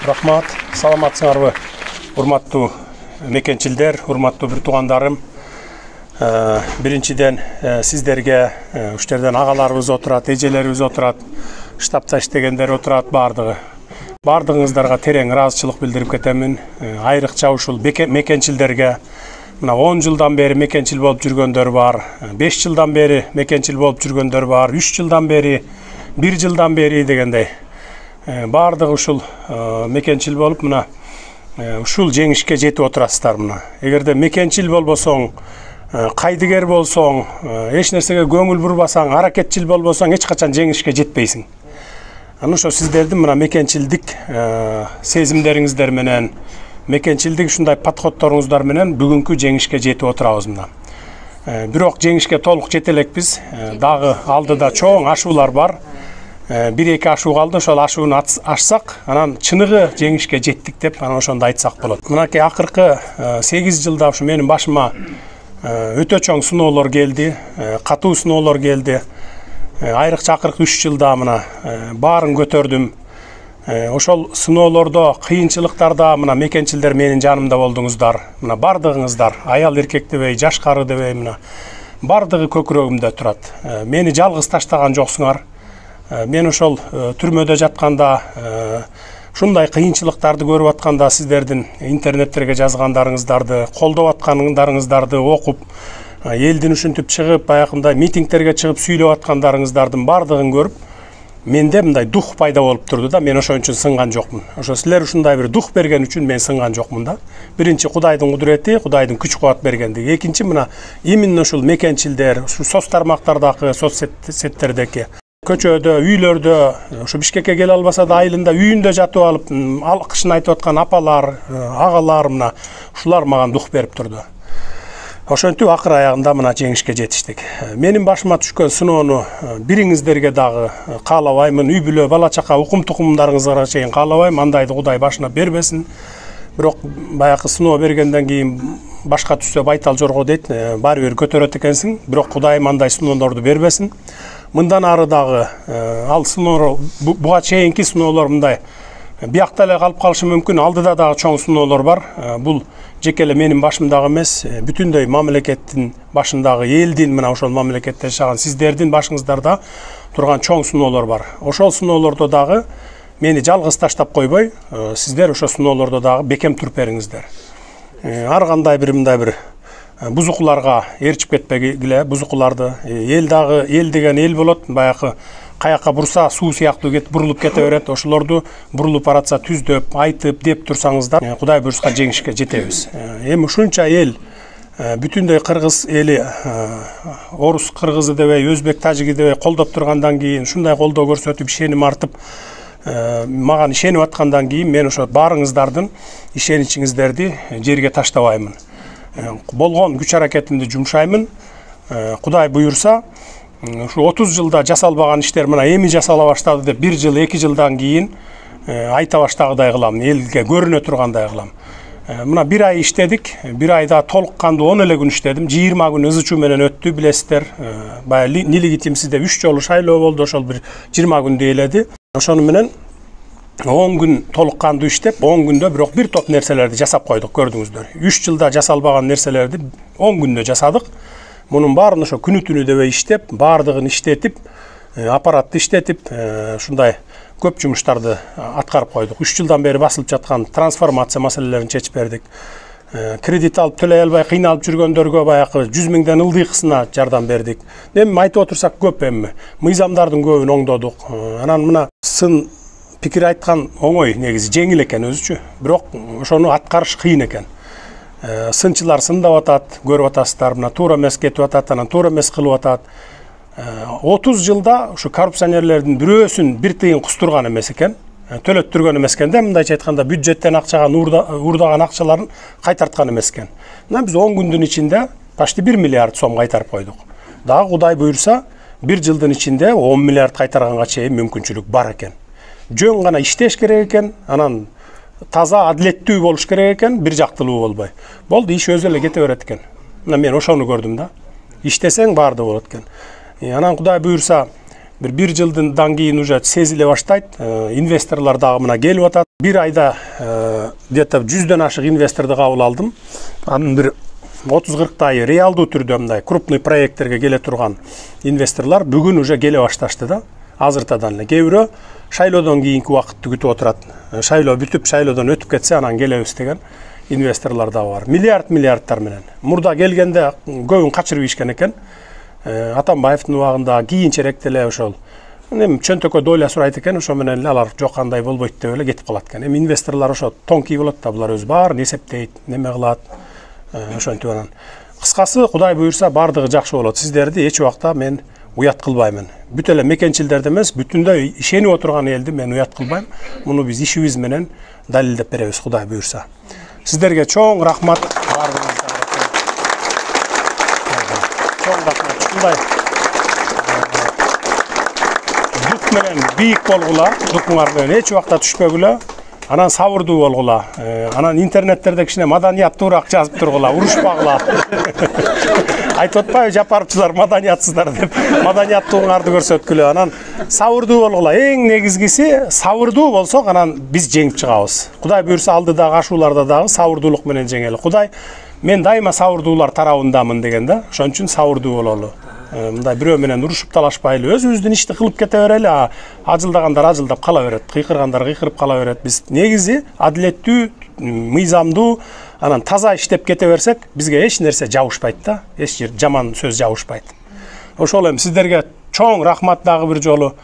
Рахмат, саламатсыңарбы, урматтуу мекенчилдер, урматтуу бир туугандарым. Биринчиден сиздерге уштерден агаларыбыз отурат, эжелерибиз отурат, штабта иштегендер отурат бардыгы. Бардыгыңыздарга терең ыраазычылык билдирип кетемин. Айрыкча ушул мекенчилдерге мына 10 жылдан бери мекенчил болуп жүргөндөр бар, 5 жылдан бери мекенчил болуп жүргөндөр бар, 3 жылдан бери, 1 жылдан бери дегендей. Бардыгы ушул мекенчил болуп мына ушул жеңишке жетип отурасыздар мына. Эгерде мекенчил болбосоң, кайдыгер болсоң, эч нерсеге көңүл бурбасаң, аракетчил болбосоң, эч качан жеңишке жетпейсиң. Аны ошо сиздердин мына мекенчилдик сезимдериңиздер менен, мекенчилдик ушундай подходторуңуздар менен бүгүнкү жеңишке жетип отурабыз мына. Бирок жеңишке толук жете элекпиз. Дагы алдыда чоң ашуулар бар. 1-2 ашуу калды, ошол ашууну ашсак, анан чыныгы жеңишке жеттик деп анан ошондо айтсак болот. Мынакей акыркы 8 жылда ушу менин башыма өтө чоң сыноолор келди, катуу сыноолор келди. Айрыкча акыркы 3 жылда мына баарын көтөрдүм. Ошол сыноолордо, кыйынчылыктарда мына мекенчилдер менин жанымда болдуңуздар. Мына бардыгыңыздар, аял эркек дебей, жаш кары дебей мына бардыгы көкүрөгүмдө турат. Мени жалгыз таштаган жоксуңар. Мен ошол түрмөдө жатканда, ушундай кыйынчылыктарды көрүп атканда сиздердин интернеттерге жазгандарыңыздарды, колдоп аткандарыңыздарды окуп, элдин ушинтип чыгып, баягындай митингтерге чыгып сүйлөп аткандарыңыздардын бардыгын көрүп, менде мындай дух пайда болуп турду да, мен ошон үчүн сынган жокмун. Ошо силер ушундай бир дух берген үчүн мен сынган жокмун да. Биринчи Кудайдын кудурети, Кудайдын күч кубат бергендиги. Экинчи мына именно ушул мекенчилдер, ушу соц тармактардагы, соц сеттердеги көчөдө, үйлөрдө, ошо Бишкекке келе албаса да айылында үйүндө жатып алып, алкышын айтып аткан апалар, агалар мына ушулар мага дух берип турду. Ошентип акыр аягында мына жеңишке жетиштик. Менин башыма түшкөн сыноону бириңиздерге дагы каалабаймын, үй бүлө, бала чака, укум тукумдарыңызга чейин каалабайм, андайды Кудай башына бербесин. Бирок баягы сыноо бергенден кийин башка түшсө байтал жорго дейт, баары бир көтөрөт экенсиң, бирок Кудайым андай сыноолорду бербесин. Мындан ары дагы ал сыноолор, буга чейинки сыноолор мындай биякта эле калып калышы мүмкүн, алдыда дагы чоң сыноолор бар. Бул жеке эле менин башымдагы эмес, бүтүндөй мамлекеттин башындагы, элдин мына ошол мамлекетте жашаган сиздердин башыңыздарда турган чоң сыноолор бар. Ошол сыноолордо дагы мени жалгыз таштап койбой, сиздер ошол сыноолордо дагы бекем туруп бериңиздер. Ар кандай бир мындай бир бузукуларга ээрчип кетпегиле, бузукуларды эл дагы эл деген эл болот, баягы каяка бурса суу сыяктуу бурулуп кете берет. Ошолорду бурулуп баратса түздөп, айтып, деп турсаңыздар, Кудай буйрса жеңишке жетебиз. Эми ушунча эл бүтүндөй кыргыз эли, орус кыргызы дебей, өзбек тажиги дебей колдоп тургандан кийин, ушундай колдоо көрсөтүп, ишеним артып, мага ишенип аткандан кийин мен ошо баарыңыздардын ишеничиңиздерди жерге таштабаймын. Болгон күч аракетимди жумшаймын. Кудай буйрса, ушу 30 жылда жасалбаган иштер мына эми жасала баштады деп 1 жыл, 2 жылдан кийин айта баштагыдай кылам, элге көрүнө тургандай кылам. Мына 1 ай иштедик, 1 айда толук кандуу 10 эле күн иштедим. 20 күн ызы чуу менен өттү, билесиздер. Баягы нелегитимсизде 3 жолу шайлоо болду, ошол бир 20 күндү ээледи. Ошону менен 10 күн толук кандуу иштеп, 10 күндө бирок бир топ нерселерди жасап койдук, көрдүңүздөр. 3 жылда жасалбаган нерселерди 10 күндө жасадык. Мунун баарын ошо күнү түнү дебей иштеп, баардыгын иштетип, аппаратты иштетип, ушундай көп жумуштарды аткарып койдук. 3 жылдан бери басылып жаткан трансформация маселелерин чечип бердик. Кредит алып төлөй албай кыйналып жүргөндөргө баягы 100 миңден ылдыйкысына жардам бердик. Эми айтып отурсак көп эми. Мыйзамдардын көбүн оңдодук. Анан мына сын пикир айткан оңой, негизи жеңил экен өзүчү. Бирок ошону аткарыш кыйын экен. Сынчылар сындап атат, көрүп атасыздар, мына туура эмес кетип атат, анан туура эмес кылып атат. 30 жылда ушу коррупционерлердин бирөөсүн бир тыйын кустурган эмес экен, төлөттүргөн эмес экен да, мындайча айтканда бюджеттен акчадан уурдаган акчаларын кайтарткан эмес экен. Мына биз 10 күндүн ичинде почти 1 миллиард сом кайтарып койдук. Дагы Кудай буйрса, 1 жылдын ичинде 10 миллиард кайтарганга чейин мүмкүнчүлүк бар экен. Жөн гана иштеш керек экен, анан таза адилеттүү болуш керек экен, бир жактылуу болбой. Болду, иш өзү эле кете берет экен. Мына мен ошону көрдүм да. Иштесең баарды болот экен. Анан Кудай буйрса, bir жылдан кийин уже сезиле баштайт. Инвесторлар дагы мына келип атат. Bir ayda где-то 100дөн ашык инвесторду кабыл алдым. Анын bir 30-40 реалдуу түрдө мындай крупный проекттерге келе турган инвесторлар бүгүн уже келе башташты да. Азыртадан эле. Кээ бирөө шайлоодон кийинки убакытты күтүп отурат. Шайлоо бүтүп, шайлоодон өтүп кетсе анан келебиз деген инвесторлар да бар. Миллиардтар менен. Мурда келгенде көбүн качырып ийишкен экен. Атамбаевдин убагында кийинчерээк деле ошол чөнтөккө доля сурайт экен, ошо менен эле алар жок кандай болбойт деп эле кетип калат экен. Эми инвесторлор ошо тонкий болот да, булар өзү баарын эсептейт, неме кылат. Ошентип анан. Кыскасы, Кудай буйрса бардыгы жакшы болот. Сиздерди эч убакта мен уят кылбаймын. Бүт эле мекенчилдерди эмес, бүтүндөй ишенип отурган элди мен уят кылбайм. Муну биз ишибиз менен далилдеп беребиз, Кудай буйрса. Сиздерге чоң рахмат. Чоң рахмат. Ушундай дук менен бийик болгула, дукуңар менен эч убакта түшпөгүлө. Анан сабырдуу болгула. Анан интернеттерде кичине маданияттуураак жазып тургула, урушпагыла. Айтып атпайбы жапарчылар маданиятсыздар деп. Маданияттууңарды көрсөткүлө. Анан сабырдуу болгула. Эң негизгиси сабырдуу болсок, анан биз жеңип чыгабыз. Кудай буйрса алдыдагы ашууларда дагы сабырдуулук менен жеңели. Кудай мен дайыма сабырдуулар тарабындамын деген да. Ошон үчүн сабырдуу бололу. Мындай бирөө менен урушуп талашпайлы, өзүбүздүн ишти кылып кете берели. Ажылдагандар ажылдап кала берет, кыйкыргандар кыйкырып кала берет. Биз негизи адилеттүү, мыйзамдуу, анан таза иштеп кете берсек, бизге эч нерсе жабышпайт да. Эч жаман сөз жабышпайт. Ошол эми сиздерге чоң рахмат дагы бир жолу.